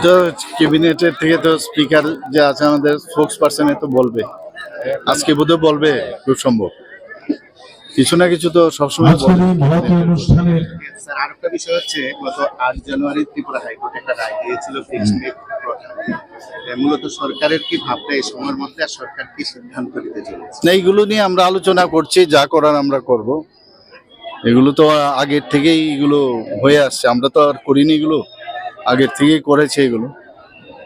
তো ক্যাবিনেটের থেকে তো স্পিকার যে আছে আমাদের স্পোক্স পার্সনে তো বলবে, আজকে বোধহয় বলবে খুব সম্ভব। কিছু না কিছু তো সবসময় আজকের এই মহৎ অনুষ্ঠানের স্যার আরেকটা বিষয় হচ্ছে গত 8 জানুয়ারি ত্রিপুরা হাইকোর্ট একটা রায় দিয়েছিল ফিক্সড রেট প্রথা। মূলত সরকারের কি ভাবনা এই সময়ের মধ্যে, আর সরকার কি সিদ্ধান্ত নিতে চলেছে? না, এইগুলো নিয়ে আমরা আলোচনা করছি, যা করার আমরা করব। এগুলো তো আগের থেকেই এগুলো হয়ে আসছে, আমরা তো আর করিনি, এগুলো আগের থেকেই করেছে এগুলো।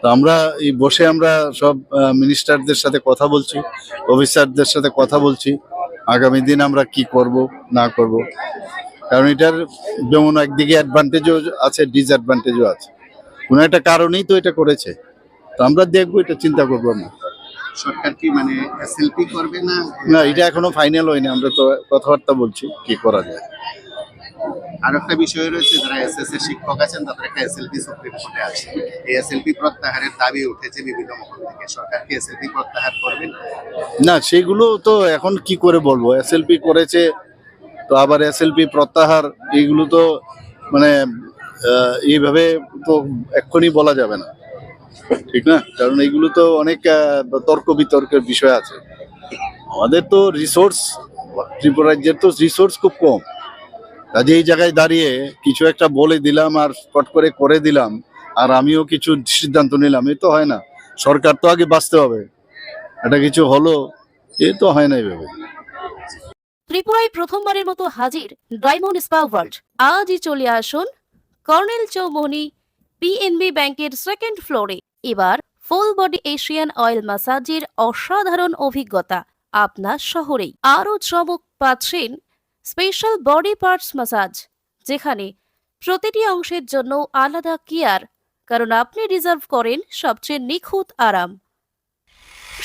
তো আমরা এই বসে আমরা সব মিনিস্টারদের সাথে কথা বলছি, অফিসারদের সাথে কথা বলছি আগামী দিন আমরা কি করব না করব। কারণ এটার যেমন একদিকে অ্যাডভান্টেজও আছে, ডিসঅ্যাডভান্টেজও আছে। কোনো একটা কারণেই তো এটা করেছে, তো আমরা দেখবো, এটা চিন্তা করবো না। সরকার কি মানে এসএলপি করবে না? না, এটা এখনো ফাইনাল হয়নি, আমরা তো কথাবার্তা বলছি কি করা যায়। আর একটা বিষয় রয়েছে, যারা এসএসসি শিক্ষক আছেন তাদের একটা এসএলপি সুপ্রিম কোর্টে আছে। এই এসএলপি প্রত্যাহারের দাবি উঠেছে বিভিন্ন মহল থেকে। সরকার কি এসএলপি প্রত্যাহার করবেন? না, সেগুলো তো এখন কি করে বলবো, এসএলপি করেছে তো আবার এসএলপি প্রত্যাহার, এইগুলো তো মানে এইভাবে তো এক্ষুনি বলা যাবে না, ঠিক না? কারণ এইগুলো তো অনেক তর্ক বিতর্কের বিষয় আছে। আমাদের তো রিসোর্স, ত্রিপুরা রাজ্যের তো রিসোর্স খুব কম, কাজে এই জায়গায় দাঁড়িয়ে কিছু একটা বলে দিলাম আর পট করে দিলাম আর আমিও কিছু সিদ্ধান্ত নিলাম, এ তো হয় না। সরকার তো আগে বাঁচতে হবে, এটা কিছু হলো, এ তো হয় না এইভাবে। ত্রিপুরায় প্রথমবারের মতো হাজির ডায়মন্ড স্পা ওয়ার্ল্ড। আজই চলে আসুন কর্নেল চৌমনি পিএনবি ব্যাংকের সেকেন্ড ফ্লোরে। এবার ফুল বডি এশিয়ান অয়েল ম্যাসাজের অসাধারণ অভিজ্ঞতা আপনার শহরেই। আরও চমক পাচ্ছেন স্পেশাল বডি পার্টস ম্যাসাজ, যেখানে প্রতিটি অংশের জন্য আলাদা কেয়ার, কারণ আপনি রিজার্ভ করেন সবচেয়ে নিখুঁত আরাম।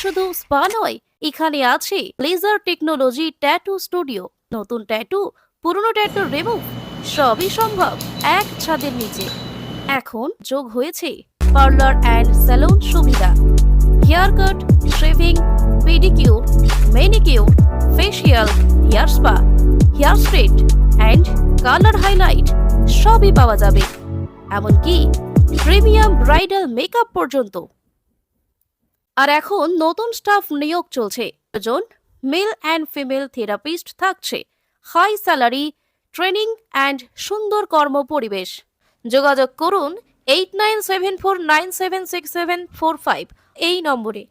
শুধু স্পা নয়, এখানে আছে লেজার টেকনোলজি ট্যাটু স্টুডিও। নতুন ট্যাটু, পুরনো ট্যাটু রিমুভ, সবই সম্ভব এক ছাদের নিচে। এখন যোগ হয়েছে পার্লার অ্যান্ড স্যালুন সুবিধা। Hair cut, shaving, pedicure, manicure, facial, hair spa, hair straight and colour highlight সবই পাওয়া যাবে। এমনকি প্রিমিয়াম ব্রাইডাল মেকআপ পর্যন্ত। আর এখন নতুন স্টাফ নিয়োগ চলছে। প্রয়োজন মেল অ্যান্ড ফিমেল থেরাপিস্ট থাকছে। হাই স্যালারি, ট্রেনিং অ্যান্ড সুন্দর কর্ম পরিবেশ। যোগাযোগ করুন 8974976745 এই নম্বরে।